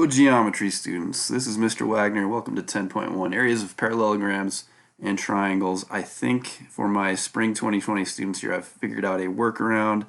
Hello, geometry students. This is Mr. Wagner. Welcome to 10.1, Areas of Parallelograms and Triangles. I think for my spring 2020 students here, I've figured out a workaround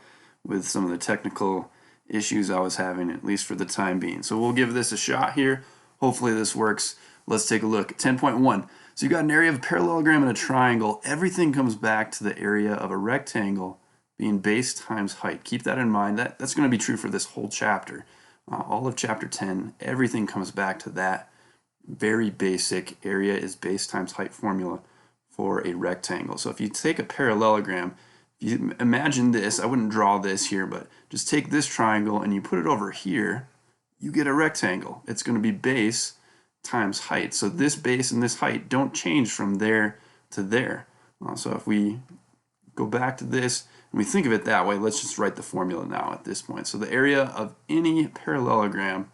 with some of the technical issues I was having, at least for the time being. So we'll give this a shot here. Hopefully this works. Let's take a look at 10.1. So you've got an area of a parallelogram and a triangle. Everything comes back to the area of a rectangle being base times height. Keep that in mind. That's going to be true for this whole chapter. All of chapter 10, everything comes back to that very basic area is base times height formula for a rectangle. So if you take a parallelogram, if you imagine this, I wouldn't draw this here, but just take this triangle and you put it over here, you get a rectangle. It's going to be base times height. So this base and this height don't change from there to there. So if we go back to this and we think of it that way, let's just write the formula now at this point. So the area of any parallelogram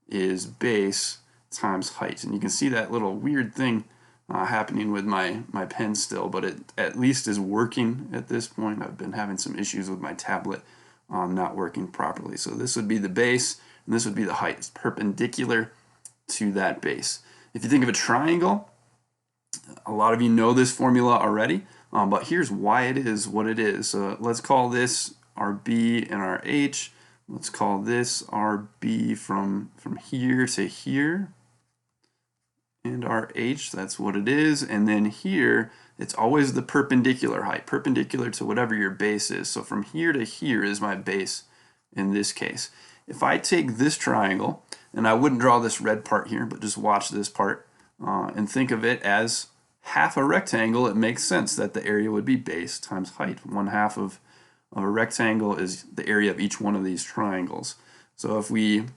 is base times height. And you can see that little weird thing happening with my pen still, but it at least is working at this point. I've been having some issues with my tablet not working properly. So this would be the base and this would be the height. It's perpendicular to that base. If you think of a triangle, a lot of you know this formula already. But here's why it is what it is. So let's call this our B and our H. Let's call this our B from here to here. And our H, that's what it is. And then here, it's always the perpendicular height, perpendicular to whatever your base is. So from here to here is my base in this case. If I take this triangle, and I wouldn't draw this red part here, but just watch this part, and think of it as half a rectangle, it makes sense that the area would be base times height. 1/2 of a rectangle is the area of each one of these triangles. So if we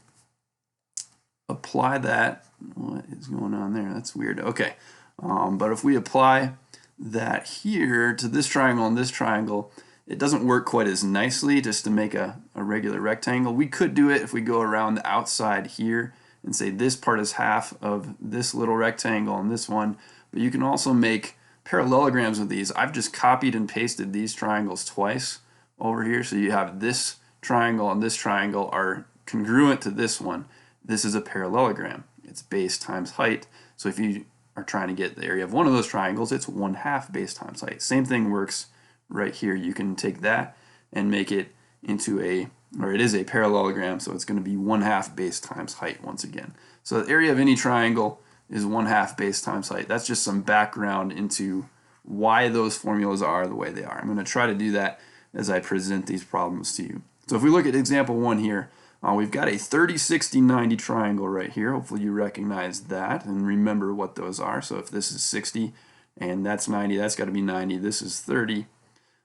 apply that, what is going on there? That's weird. Okay, but if we apply that here to this triangle and this triangle, it doesn't work quite as nicely just to make a regular rectangle. We could do it if we go around the outside here and say this part is half of this little rectangle and this one. But you can also make parallelograms with these. I've just copied and pasted these triangles twice over here. So you have this triangle and this triangle are congruent to this one. This is a parallelogram. It's base times height. So if you are trying to get the area of one of those triangles, it's 1/2 base times height. Same thing works right here. You can take that and make it into it is a parallelogram, so it's going to be 1/2 base times height once again. So the area of any triangle is 1/2 base times height. That's just some background into why those formulas are the way they are. I'm going to try to do that as I present these problems to you. So if we look at example 1 here, we've got a 30, 60, 90 triangle right here. Hopefully you recognize that and remember what those are. So if this is 60 and that's 90, that's got to be 90. This is 30.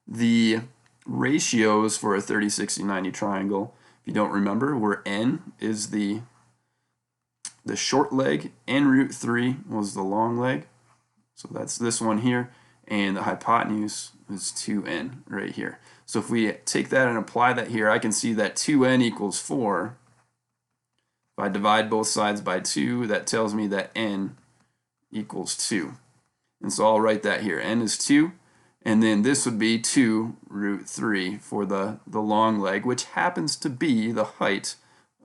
The ratios for a 30, 60, 90 triangle, if you don't remember, where n is the short leg, n√3 was the long leg. So that's this one here. And the hypotenuse is 2n right here. So if we take that and apply that here, I can see that 2n equals 4. If I divide both sides by 2, that tells me that n equals 2. And so I'll write that here. N is 2. And then this would be 2√3 for the long leg, which happens to be the height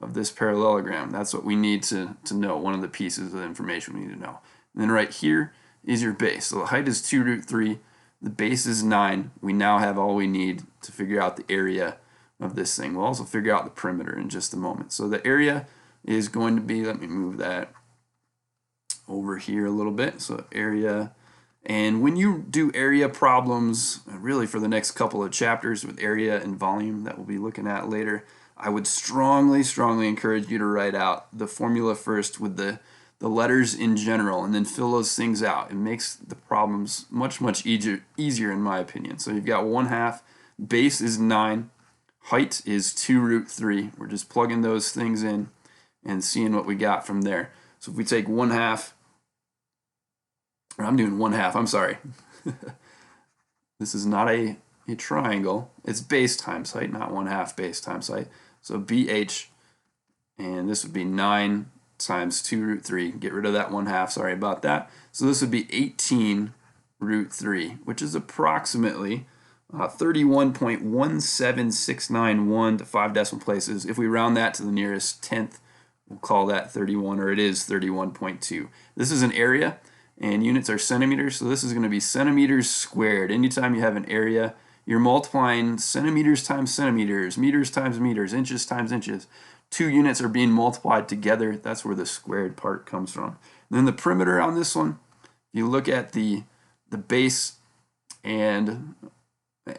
of this parallelogram. That's what we need to know, one of the pieces of information we need to know. And then right here is your base. So the height is 2√3, the base is 9. We now have all we need to figure out the area of this thing. We'll also figure out the perimeter in just a moment. So the area is going to be, let me move that over here a little bit. So area, and when you do area problems, really for the next couple of chapters with area and volume that we'll be looking at later, I would strongly, strongly encourage you to write out the formula first with the letters in general and then fill those things out. It makes the problems much, much easier in my opinion. So you've got 1/2, base is 9, height is 2√3. We're just plugging those things in and seeing what we got from there. So if we take 1/2, or I'm doing 1/2, I'm sorry. This is not a triangle. It's base times height, not 1/2 base times height. So BH, and this would be 9 times 2√3. Get rid of that 1/2, sorry about that. So this would be 18√3, which is approximately 31.17691 to 5 decimal places. If we round that to the nearest tenth, we'll call that 31, or it is 31.2. This is an area, and units are centimeters, so this is going to be centimeters squared. Anytime you have an area, you're multiplying centimeters times centimeters, meters times meters, inches times inches. Two units are being multiplied together. That's where the squared part comes from. And then the perimeter on this one, you look at the base, and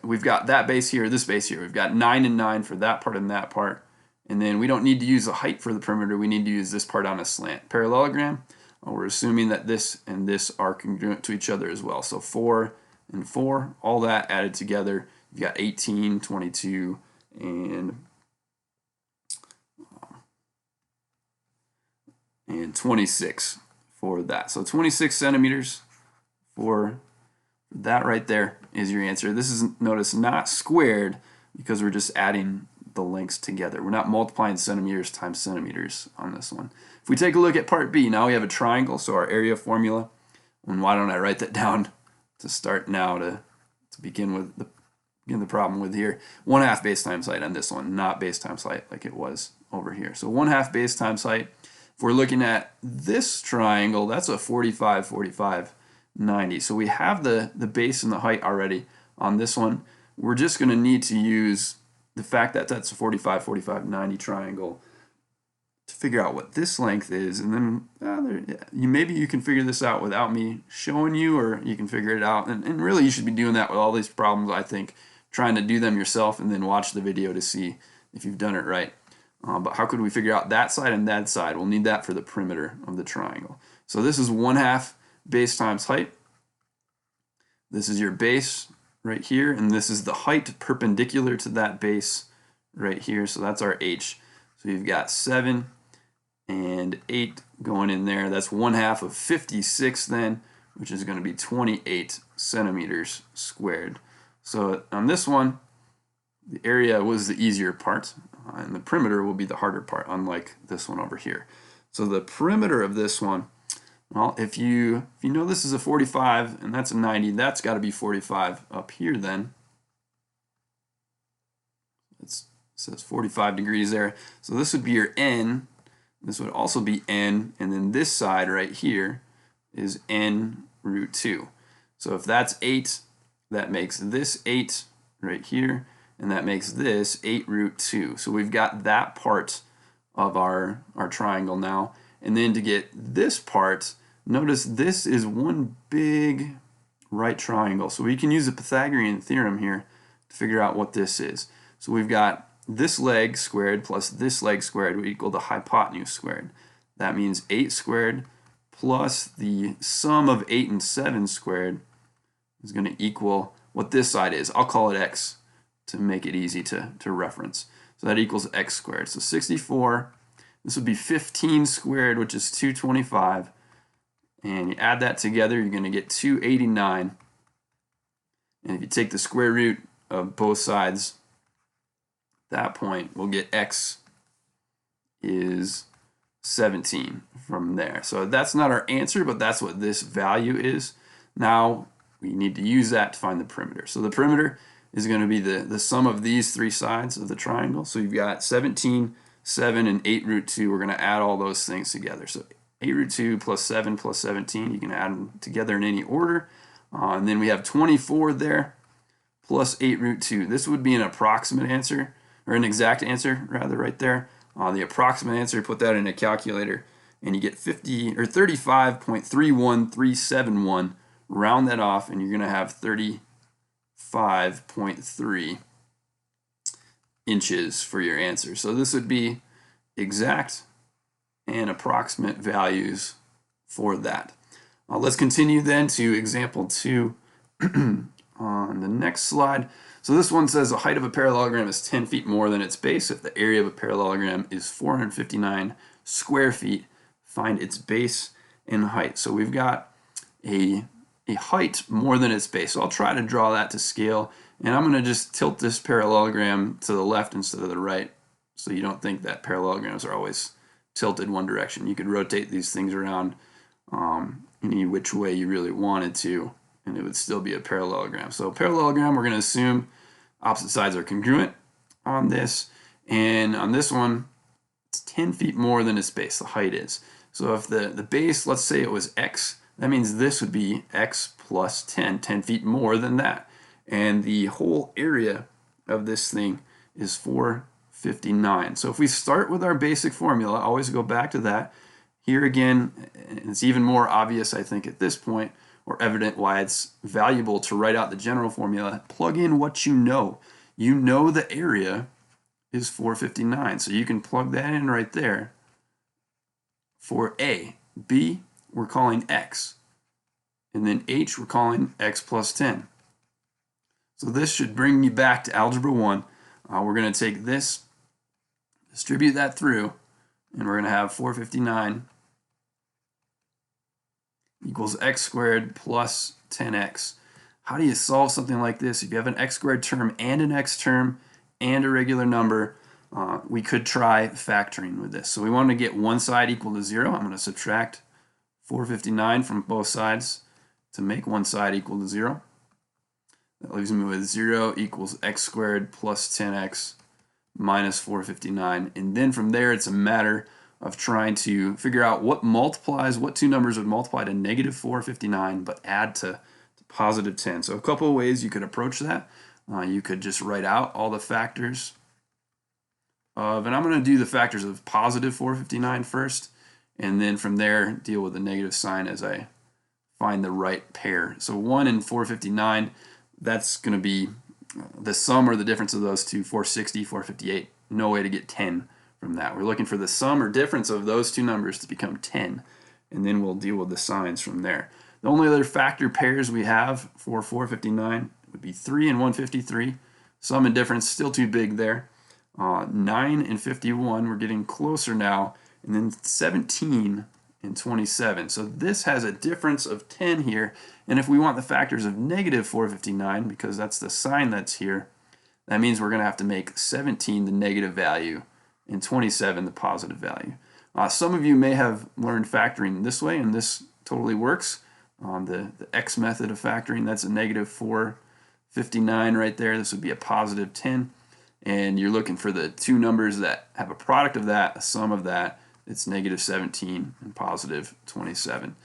we've got that base here, this base here. We've got 9 and 9 for that part and that part. And then we don't need to use the height for the perimeter. We need to use this part on a slant. Parallelogram, we're assuming that this and this are congruent to each other as well. So 4 and 4, all that added together, you've got 18, 22, and 26 for that. So 26 centimeters for that right there is your answer. This is, notice, not squared because we're just adding the lengths together. We're not multiplying centimeters times centimeters on this one. If we take a look at part B, now we have a triangle, so our area formula, and why don't I write that down to start now to begin with the problem with here. 1/2 base times height on this one, not base times height like it was over here. So 1/2 base times height. If we're looking at this triangle, that's a 45, 45, 90. So we have the base and the height already on this one. We're just going to need to use the fact that that's a 45, 45, 90 triangle to figure out what this length is, and then maybe you can figure this out without me showing you, or you can figure it out. And really, you should be doing that with all these problems, I think, trying to do them yourself and then watch the video to see if you've done it right. But how could we figure out that side and that side? We'll need that for the perimeter of the triangle. So this is 1/2 base times height. This is your base right here, and this is the height perpendicular to that base right here. So that's our h. So you've got 7 and 8 going in there. That's 1/2 of 56 then, which is going to be 28 centimeters squared. So on this one, the area was the easier part, and the perimeter will be the harder part, unlike this one over here. So the perimeter of this one, well, if you know this is a 45 and that's a 90, that's got to be 45 up here then. It says 45 degrees there. So this would be your n. This would also be n, and then this side right here is n root 2. So if that's 8, that makes this 8 right here, and that makes this 8 root 2. So we've got that part of our triangle now. And then to get this part, notice this is one big right triangle. So we can use the Pythagorean theorem here to figure out what this is. So we've got this leg squared plus this leg squared would equal the hypotenuse squared. That means 8 squared plus the sum of 8 and 7 squared is going to equal what this side is. I'll call it x to make it easy to reference. So that equals x squared. So 64, this would be 15 squared, which is 225. And you add that together, you're going to get 289. And if you take the square root of both sides, at that point, we'll get x is 17 from there. So that's not our answer, but that's what this value is. Now we need to use that to find the perimeter. So the perimeter is going to be the sum of these three sides of the triangle. So you've got 17, 7, and 8 root 2. We're going to add all those things together. So 8 root 2 plus 7 plus 17, you can add them together in any order. And then we have 24 there plus 8 root 2. This would be an approximate answer, or an exact answer rather, right there. The approximate answer, put that in a calculator, and you get 35.31371. Round that off, and you're going to have 35.3 inches for your answer. So this would be exact and approximate values for that. Let's continue then to example 2 on the next slide. So this one says the height of a parallelogram is 10 feet more than its base. If the area of a parallelogram is 459 square feet, find its base and height. So we've got a height more than its base. So I'll try to draw that to scale, and I'm going to just tilt this parallelogram to the left instead of the right, so you don't think that parallelograms are always tilted one direction. You could rotate these things around any which way you really wanted to, and it would still be a parallelogram. So parallelogram, we're going to assume opposite sides are congruent on this, and on this one, It's 10 feet more than its base, the height is. So if the base, let's say it was x, that means this would be x plus 10 feet more than that. And the whole area of this thing is 459. So if we start with our basic formula, always go back to that. Here again, it's even more obvious, I think, at this point, or evident why it's valuable to write out the general formula. Plug in what you know. You know the area is 459, so you can plug that in right there for A. B, we're calling x. And then H, we're calling x plus 10. So this should bring you back to Algebra 1. We're going to take this, distribute that through, and we're going to have 459 equals x squared plus 10x. How do you solve something like this? If you have an x squared term and an x term and a regular number, we could try factoring with this. So we want to get one side equal to 0. I'm going to subtract 459 from both sides to make one side equal to 0. That leaves me with 0 equals x squared plus 10x minus 459. And then from there, it's a matter of trying to figure out what two numbers would multiply to negative 459 but add to positive 10. So a couple of ways you could approach that. You could just write out all the factors of, and I'm going to do the factors of positive 459 first, and then from there deal with the negative sign as I find the right pair. So 1 and 459, that's going to be the sum or the difference of those two, 460, 458. No way to get 10 from that. We're looking for the sum or difference of those two numbers to become 10, and then we'll deal with the signs from there. The only other factor pairs we have for 459 would be 3 and 153. Sum and difference still too big there. 9 and 51, we're getting closer now, and then 17 and 27. So this has a difference of 10 here, and if we want the factors of negative 459, because that's the sign that's here, that means we're going to have to make 17 the negative value and 27 the positive value. Some of you may have learned factoring this way, and this totally works. The x method of factoring, that's a negative 459 right there. This would be a positive 10. And you're looking for the two numbers that have a product of that, a sum of that. It's negative 17 and positive 27.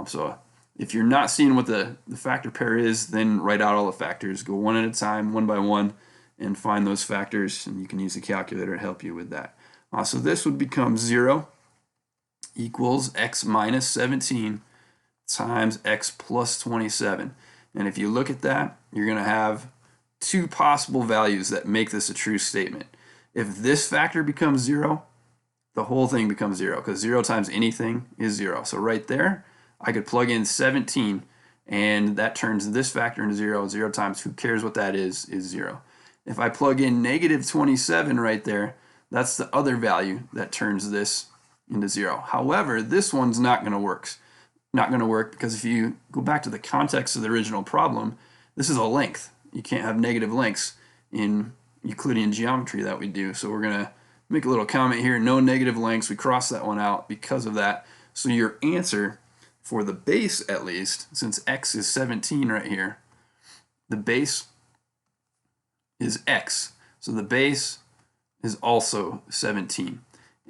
So if you're not seeing what the factor pair is, then write out all the factors. Go one at a time, one by one, and find those factors. And you can use the calculator to help you with that. So this would become 0 equals x minus 17 times x plus 27. And if you look at that, you're going to have two possible values that make this a true statement. If this factor becomes 0, the whole thing becomes 0, because 0 times anything is 0. So right there, I could plug in 17, and that turns this factor into 0. 0 times who cares what that is 0. If I plug in negative 27 right there, that's the other value that turns this into 0. However, this one's not going to work. Not going to work because if you go back to the context of the original problem, this is a length. You can't have negative lengths in Euclidean geometry that we do. So we're going to make a little comment here, no negative lengths. We cross that one out because of that. So your answer for the base, at least, since x is 17 right here, the base is x. So the base is also 17.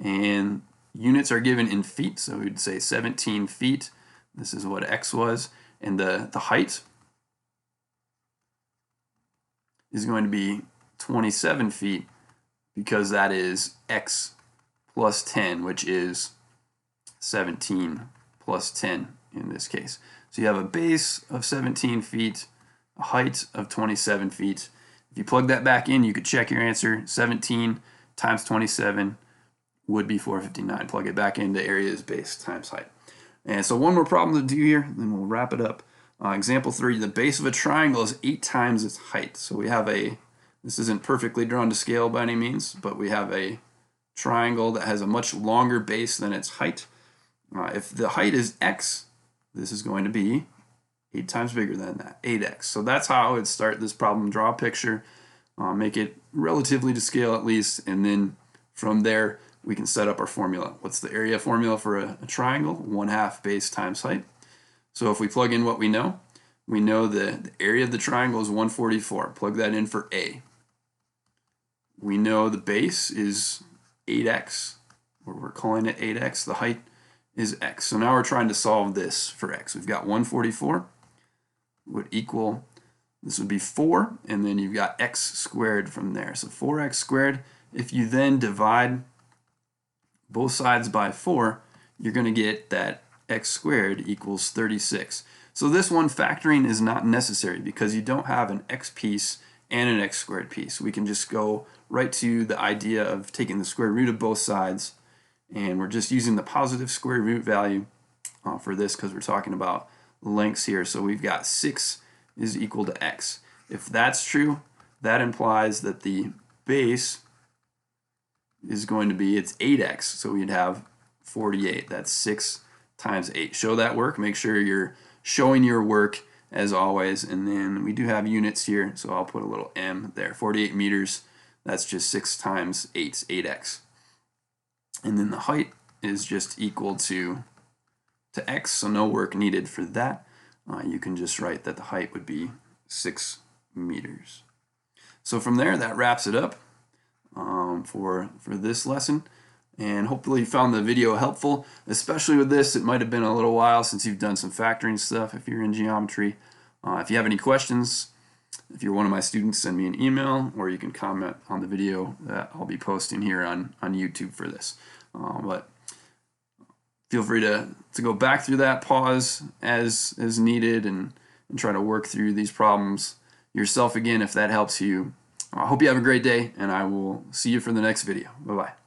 And units are given in feet, so we'd say 17 feet. This is what x was. And the height is going to be 27 feet because that is x plus 10, which is 17 plus 10 in this case. So you have a base of 17 feet, a height of 27 feet. If you plug that back in, you could check your answer. 17 times 27 would be 459. Plug it back into area is base times height. And so one more problem to do here, then we'll wrap it up. Example 3, the base of a triangle is 8 times its height. So we have this isn't perfectly drawn to scale by any means, but we have a triangle that has a much longer base than its height. If the height is x, this is going to be 8 times bigger than that, 8x. So that's how I would start this problem. Draw a picture, make it relatively to scale at least, and then from there we can set up our formula. What's the area formula for a triangle? 1/2 base times height. So if we plug in what we know the area of the triangle is 144. Plug that in for A. We know the base is 8x. or we're calling it 8x. The height is x. So now we're trying to solve this for x. We've got 144 would equal, this would be 4, and then you've got x squared from there. So 4x squared. If you then divide both sides by 4, you're going to get that x squared equals 36. So this one, factoring is not necessary because you don't have an x piece and an x squared piece. We can just go right to the idea of taking the square root of both sides, and we're just using the positive square root value for this because we're talking about lengths here. So we've got 6 is equal to x. If that's true, that implies that the base is going to be, it's 8x, so we'd have 48. That's 6 times 8. Show that work. Make sure you're showing your work as always, and then we do have units here, so I'll put a little m there. 48 meters, that's just 6 times 8, 8x. And then the height is just equal to x, so no work needed for that. You can just write that the height would be 6 meters. So from there, that wraps it up for this lesson. And hopefully you found the video helpful, especially with this. It might have been a little while since you've done some factoring stuff if you're in geometry. If you have any questions, if you're one of my students, send me an email, or you can comment on the video that I'll be posting here on YouTube for this. But feel free to go back through that, pause as needed, and try to work through these problems yourself again if that helps you. I hope you have a great day, and I will see you for the next video. Bye-bye.